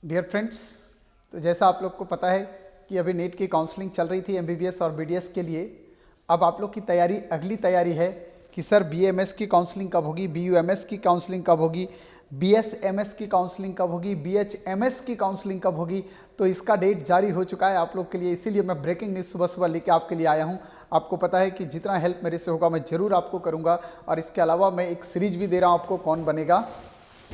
Dear friends, तो जैसा आप लोग को पता है कि अभी नीट की काउंसलिंग चल रही थी एमबीबीएस और बीडीएस के लिए। अब आप लोग की तैयारी, अगली तैयारी है कि सर बीएमएस की काउंसलिंग कब होगी, बीयूएमएस की काउंसलिंग कब होगी, बीएसएमएस की काउंसलिंग कब होगी, बीएचएमएस की काउंसलिंग कब होगी। तो इसका डेट जारी हो चुका है आप लोग के लिए, इसीलिए मैं ब्रेकिंग न्यूज़ सुबह सुबह लेके आपके लिए आया हूँ। आपको पता है कि जितना हेल्प मेरे से होगा मैं ज़रूर आपको करूँगा, और इसके अलावा मैं एक सीरीज भी दे रहा हूँ आपको, कौन बनेगा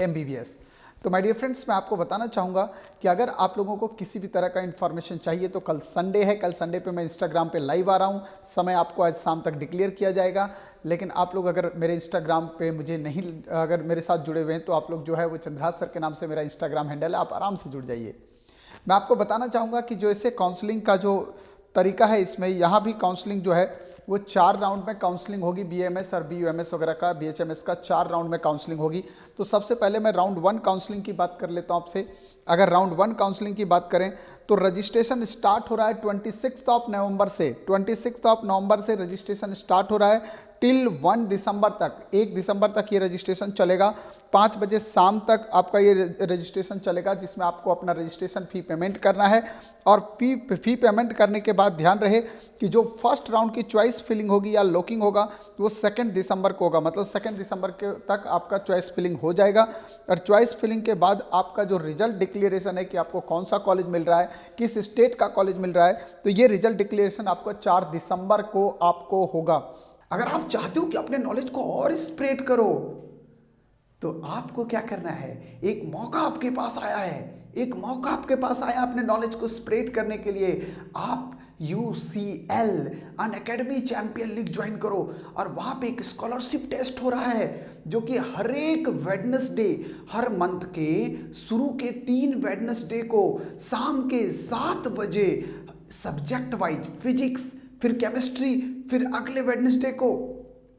एमबीबीएस। तो माय डियर फ्रेंड्स, मैं आपको बताना चाहूँगा कि अगर आप लोगों को किसी भी तरह का इन्फॉर्मेशन चाहिए तो कल संडे है, कल संडे पे मैं इंस्टाग्राम पे लाइव आ रहा हूँ। समय आपको आज शाम तक डिक्लेयर किया जाएगा। लेकिन आप लोग अगर मेरे इंस्टाग्राम पे मुझे नहीं, अगर मेरे साथ जुड़े हुए हैं तो आप लोग जो है वो चंद्रहास सर के नाम से मेरा इंस्टाग्राम हैंडल है, आप आराम से जुड़ जाइए। मैं आपको बताना चाहूँगा कि जो इसे काउंसलिंग का जो तरीका है, इसमें यहाँ भी काउंसलिंग जो है वो 4 राउंड में काउंसलिंग होगी। बीएमएस और बीयूएमएस वगैरह का, बीएचएमएस का 4 राउंड में काउंसलिंग होगी। तो सबसे पहले मैं राउंड 1 काउंसलिंग की बात कर लेता हूँ आपसे। अगर राउंड 1 काउंसलिंग की बात करें तो रजिस्ट्रेशन स्टार्ट हो रहा है 26 नवंबर से। 26 नवंबर से रजिस्ट्रेशन स्टार्ट हो रहा है टिल 1 दिसंबर तक, 1 दिसंबर तक ये रजिस्ट्रेशन चलेगा। 5 बजे शाम तक आपका ये रजिस्ट्रेशन चलेगा, जिसमें आपको अपना रजिस्ट्रेशन फ़ी पेमेंट करना है। और फ़ी पेमेंट करने के बाद ध्यान रहे कि जो फर्स्ट राउंड की चॉइस फिलिंग होगी या लॉकिंग होगा वो 2 दिसंबर को होगा। मतलब 2 दिसंबर के तक आपका चॉइस फिलिंग हो जाएगा। और चॉइस फिलिंग के बाद आपका जो रिजल्ट डिक्लेरेशन है कि आपको कौन सा कॉलेज मिल रहा है, किस स्टेट का कॉलेज मिल रहा है, तो ये रिजल्ट डिक्लेरेशन आपको 4 दिसंबर को आपको होगा। अगर आप चाहते हो कि अपने नॉलेज को और स्प्रेड करो तो आपको क्या करना है, एक मौका आपके पास आया है, एक मौका आपके पास आया अपने नॉलेज को स्प्रेड करने के लिए। आप UCL Unacademy champion league join करो, और वहाँ पे एक स्कॉलरशिप टेस्ट हो रहा है जो कि हर एक वेडनेसडे, हर मंथ के शुरू के 3 वेडनेसडे को शाम के 7 बजे सब्जेक्ट वाइज फिजिक्स, फिर केमिस्ट्री, फिर अगले वेडनेसडे को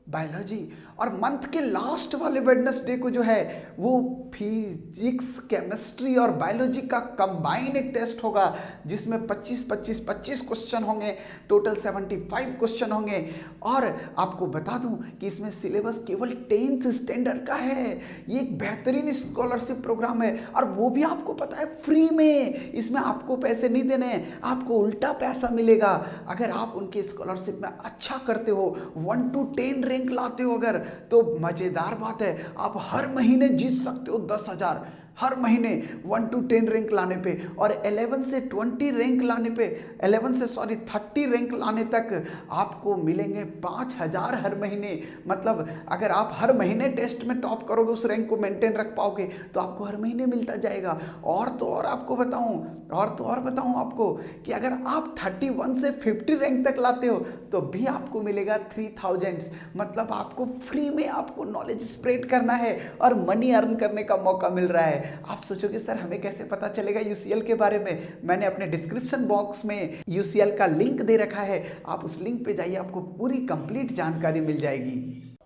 बायोलॉजी, और मंथ के लास्ट वाले वेडनेसडे को जो है वो फिजिक्स, केमिस्ट्री और बायोलॉजी का कंबाइन एक टेस्ट होगा, जिसमें 25 क्वेश्चन होंगे, टोटल 75 क्वेश्चन होंगे। और आपको बता दूं कि इसमें सिलेबस केवल 10th स्टैंडर्ड का है। ये एक बेहतरीन स्कॉलरशिप प्रोग्राम है, और वो भी आपको पता है फ्री में। इसमें आपको पैसे नहीं देने हैं, आपको उल्टा पैसा मिलेगा। अगर आप उनके स्कॉलरशिप में अच्छा करते हो, 1 to 10 रैंक लाते हो अगर, तो मजेदार बात है, आप हर महीने जीत सकते हो 10,000 हर महीने 1 to 10 रैंक लाने पे। और 11 से 20 रैंक लाने पे, 30 रैंक लाने तक आपको मिलेंगे 5,000 हर महीने। मतलब अगर आप हर महीने टेस्ट में टॉप करोगे, उस रैंक को मेंटेन रख पाओगे, तो आपको हर महीने मिलता जाएगा। और तो और आपको बताऊं आपको कि अगर आप 31 से 50 रैंक तक लाते हो तो भी आपको मिलेगा 3000। मतलब आपको फ्री में आपको नॉलेज स्प्रेड करना है और मनी अर्न करने का मौका मिल रहा है। आप सोचोगे सर हमें कैसे पता चलेगा यूसीएल के बारे में? मैंने अपने डिस्क्रिप्शन बॉक्स में यूसीएल का लिंक दे रखा है, आप उस लिंक पे जाइए, आपको पूरी कंप्लीट जानकारी मिल जाएगी।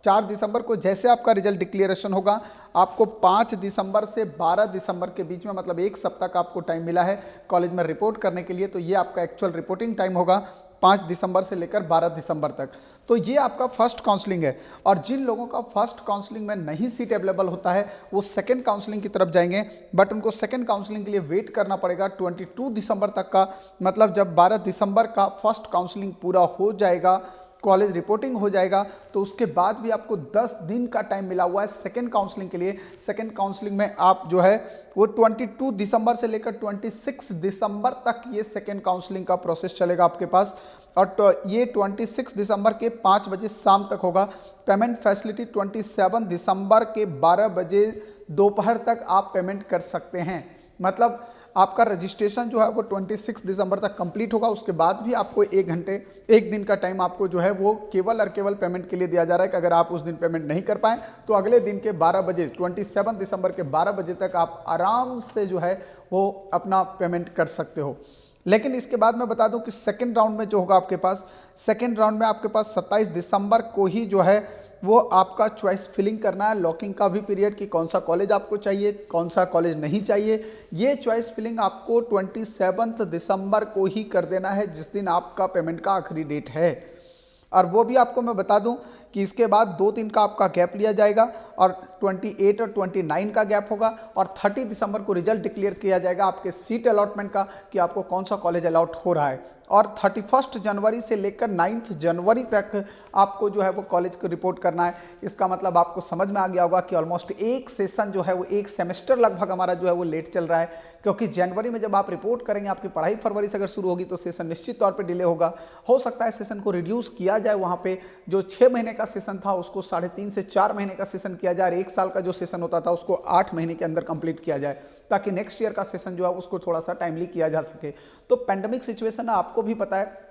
4 दिसंबर को जैसे आपका रिजल्ट डिक्लेरेशन होगा, आपको 5 दिसंबर से 12 दिसंबर के बीच में, मतलब 1 सप्ताह का आपको टाइम मिला है कॉलेज में रिपोर्ट करने के लिए। तो ये आपका एक्चुअल रिपोर्टिंग टाइम होगा 5 दिसंबर से लेकर 12 दिसंबर तक। तो ये आपका फर्स्ट काउंसलिंग है। और जिन लोगों का फर्स्ट काउंसलिंग में नहीं सीट अवेलेबल होता है वो सेकंड काउंसलिंग की तरफ जाएंगे, बट उनको सेकंड काउंसलिंग के लिए वेट करना पड़ेगा 22 दिसंबर तक का। मतलब जब 12 दिसंबर का फर्स्ट काउंसलिंग पूरा हो जाएगा, कॉलेज रिपोर्टिंग हो जाएगा, तो उसके बाद भी आपको 10 दिन का टाइम मिला हुआ है सेकंड काउंसलिंग के लिए। सेकंड काउंसलिंग में आप जो है वो 22 दिसंबर से लेकर 26 दिसंबर तक ये सेकंड काउंसलिंग का प्रोसेस चलेगा आपके पास। और ये 26 दिसंबर के 5 बजे शाम तक होगा। पेमेंट फैसिलिटी 27 दिसंबर के 12 बजे दोपहर तक आप पेमेंट कर सकते हैं। मतलब आपका रजिस्ट्रेशन जो है वो 26 दिसंबर तक कंप्लीट होगा। उसके बाद भी आपको 1 दिन का टाइम आपको जो है वो केवल और केवल पेमेंट के लिए दिया जा रहा है कि अगर आप उस दिन पेमेंट नहीं कर पाएँ तो अगले दिन के 12 बजे, 27 दिसंबर के 12 बजे तक आप आराम से जो है वो अपना पेमेंट कर सकते हो। लेकिन इसके बाद मैं बता दूं कि सेकेंड राउंड में जो होगा आपके पास, सेकेंड राउंड में आपके पास 27 दिसंबर को ही जो है वो आपका चॉइस फिलिंग करना है। लॉकिंग का भी पीरियड कि कौन सा कॉलेज आपको चाहिए, कौन सा कॉलेज नहीं चाहिए, ये चॉइस फिलिंग आपको 27 दिसंबर को ही कर देना है, जिस दिन आपका पेमेंट का आखिरी डेट है। और वो भी आपको मैं बता दूं कि इसके बाद 2 दिन का आपका गैप लिया जाएगा और 28 और 29 का गैप होगा और 30 दिसंबर को रिजल्ट डिक्लेयर किया जाएगा आपके सीट अलॉटमेंट का कि आपको कौन सा कॉलेज अलॉट हो रहा है। और 31 जनवरी से लेकर 9 जनवरी तक आपको जो है वो कॉलेज को रिपोर्ट करना है। इसका मतलब आपको समझ में आ गया होगा कि ऑलमोस्ट एक सेशन जो है वो एक सेमेस्टर लगभग हमारा जो है वो लेट चल रहा है, क्योंकि जनवरी में जब आप रिपोर्ट करेंगे, आपकी पढ़ाई फरवरी से अगर शुरू होगी तो सेशन निश्चित तौर पे डिले होगा। हो सकता है सेशन को रिड्यूस किया जाए, वहाँ पे जो 6 महीने का सेशन था उसको 3.5 से 4 महीने का सेशन किया जाए, और 1 साल का जो सेशन होता था उसको 8 महीने के अंदर कंप्लीट किया जाए, ताकि नेक्स्ट ईयर का सेशन जो है उसको थोड़ा सा टाइमली किया जा सके। तो पैंडेमिक सिचुएशन आपको भी पता है,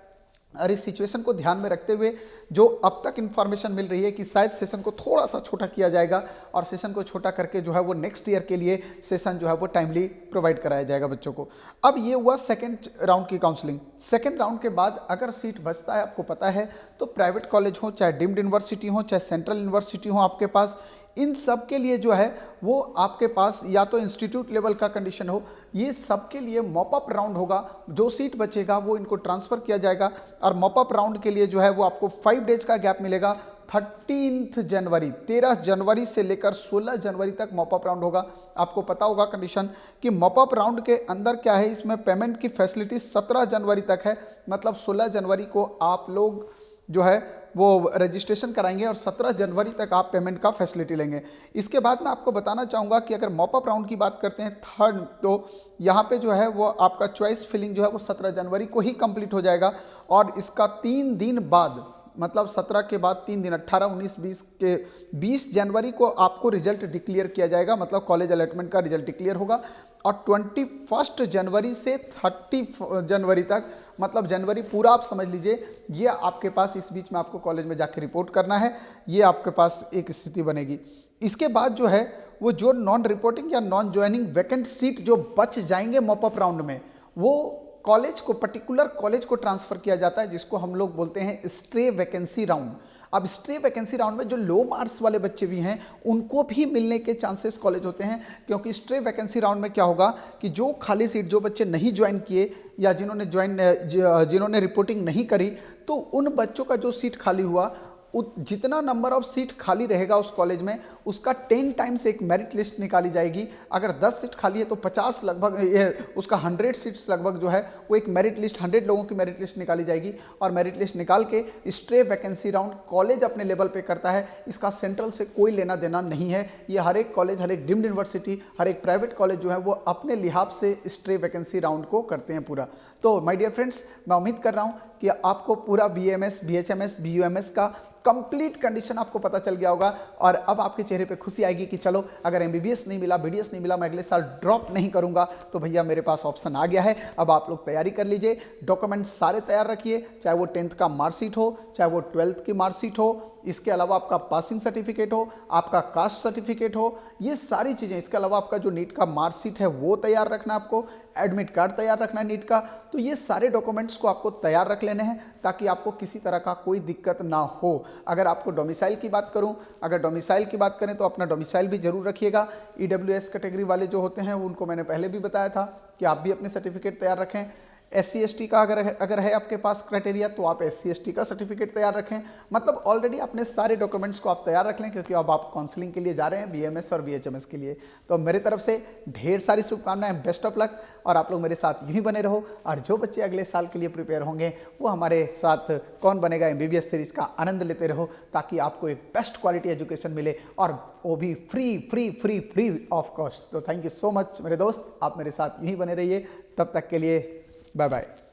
और इस सिचुएशन को ध्यान में रखते हुए जो अब तक इन्फॉर्मेशन मिल रही है कि शायद सेशन को थोड़ा सा छोटा किया जाएगा, और सेशन को छोटा करके जो है वो नेक्स्ट ईयर के लिए सेशन जो है वो टाइमली प्रोवाइड कराया जाएगा बच्चों को। अब ये हुआ सेकंड राउंड की काउंसलिंग। सेकंड राउंड के बाद अगर सीट बचता है, आपको पता है, तो प्राइवेट कॉलेज हो, चाहे डीम्ड यूनिवर्सिटी हो, चाहे सेंट्रल यूनिवर्सिटी हो आपके पास, इन सब के लिए जो है वो आपके पास या तो इंस्टीट्यूट लेवल का कंडीशन हो, ये सब के लिए मॉपअप राउंड होगा। जो सीट बचेगा वो इनको ट्रांसफ़र किया जाएगा, और मॉपअप राउंड के लिए जो है वो आपको 5 डेज का गैप मिलेगा। 13 जनवरी 13 जनवरी से लेकर 16 जनवरी तक मॉपअप राउंड होगा। आपको पता होगा कंडीशन कि मॉपअप राउंड के अंदर क्या है, इसमें पेमेंट की फैसिलिटी 17 जनवरी तक है, मतलब 16 जनवरी को आप लोग जो है वो रजिस्ट्रेशन कराएंगे और 17 जनवरी तक आप पेमेंट का फैसिलिटी लेंगे। इसके बाद मैं आपको बताना चाहूँगा कि अगर मॉपअप राउंड की बात करते हैं थर्ड, तो यहाँ पे जो है वो आपका चॉइस फिलिंग जो है वो 17 जनवरी को ही कंप्लीट हो जाएगा, और इसका 3 दिन बाद, मतलब 17 के बाद 3 दिन 18, 19, 20 के 20 जनवरी को आपको रिजल्ट डिक्लेयर किया जाएगा, मतलब कॉलेज अलॉटमेंट का रिजल्ट डिक्लेयर होगा। और 21 जनवरी से 30 जनवरी तक, मतलब जनवरी पूरा आप समझ लीजिए, ये आपके पास इस बीच में आपको कॉलेज में जाके रिपोर्ट करना है, ये आपके पास एक स्थिति बनेगी। इसके बाद जो है वो जो नॉन रिपोर्टिंग या नॉन ज्वाइनिंग वैकेंट सीट जो बच जाएंगे मॉपअप राउंड में, वो कॉलेज को, पर्टिकुलर कॉलेज को ट्रांसफ़र किया जाता है, जिसको हम लोग बोलते हैं स्ट्रे वैकेंसी राउंड। अब स्ट्रे वैकेंसी राउंड में जो लो मार्क्स वाले बच्चे भी हैं उनको भी मिलने के चांसेस कॉलेज होते हैं, क्योंकि स्ट्रे वैकेंसी राउंड में क्या होगा कि जो खाली सीट, जो बच्चे नहीं ज्वाइन किए या जिन्होंने रिपोर्टिंग नहीं करी, तो उन बच्चों का जो सीट खाली हुआ, जितना नंबर ऑफ सीट खाली रहेगा उस कॉलेज में, उसका 10 टाइम्स एक मेरिट लिस्ट निकाली जाएगी। अगर 10 सीट खाली है तो 50 लगभग, उसका 100 सीट्स लगभग जो है वो एक मेरिट लिस्ट, 100 लोगों की मेरिट लिस्ट निकाली जाएगी, और मेरिट लिस्ट निकाल के स्ट्रे वैकेंसी राउंड कॉलेज अपने लेवल पे करता है। इसका सेंट्रल से कोई लेना देना नहीं है। ये हर एक कॉलेज, हर एक डीम्ड यूनिवर्सिटी, हर एक प्राइवेट कॉलेज जो है वो अपने लिहाज से स्ट्रे वैकेंसी राउंड को करते हैं पूरा। तो माय डियर फ्रेंड्स, मैं उम्मीद कर रहा हूँ कि आपको पूरा BAMS, BHMS, BUMS का कंप्लीट कंडीशन आपको पता चल गया होगा, और अब आपके चेहरे पे खुशी आएगी कि चलो, अगर MBBS नहीं मिला, BDS नहीं मिला, मैं अगले साल ड्रॉप नहीं करूंगा, तो भैया मेरे पास ऑप्शन आ गया है। अब आप लोग तैयारी कर लीजिए, डॉक्यूमेंट्स सारे तैयार रखिए, चाहे वो 10th का मार्कशीट हो, चाहे वो 12th की मार्कशीट हो, इसके अलावा आपका पासिंग सर्टिफिकेट हो, आपका कास्ट सर्टिफिकेट हो, ये सारी चीज़ें, इसके अलावा आपका जो नीट का मार्कशीट है वो तैयार रखना, आपको एडमिट कार्ड तैयार रखना है नीट का। तो ये सारे डॉक्यूमेंट्स को आपको तैयार रख लेने हैं, ताकि आपको किसी तरह का कोई दिक्कत ना हो। अगर आपको डोमिसाइल की बात करूं, अगर डोमिसाइल की बात करें तो अपना डोमिसाइल भी जरूर रखिएगा। EWS कैटेगरी वाले जो होते हैं उनको मैंने पहले भी बताया था कि आप भी अपने सर्टिफिकेट तैयार रखें। SC ST का अगर है आपके पास क्राइटेरिया, तो आप SC ST का सर्टिफिकेट तैयार रखें। मतलब ऑलरेडी अपने सारे डॉक्यूमेंट्स को आप तैयार रख लें, क्योंकि अब आप काउंसलिंग के लिए जा रहे हैं BMS और BHMS के लिए। तो मेरी तरफ से ढेर सारी शुभकामनाएं, बेस्ट ऑफ लक, और आप लोग मेरे साथ यूं ही बने रहो। और जो बच्चे अगले साल के लिए प्रिपेयर होंगे वो हमारे साथ कौन बनेगा MBBS सीरीज का आनंद लेते रहो, ताकि आपको एक बेस्ट क्वालिटी एजुकेशन मिले, और वो भी फ्री ऑफ कॉस्ट। तो थैंक यू सो मच मेरे दोस्त, आप मेरे साथ यूं ही बने रहिए। तब तक के लिए बाय बाय।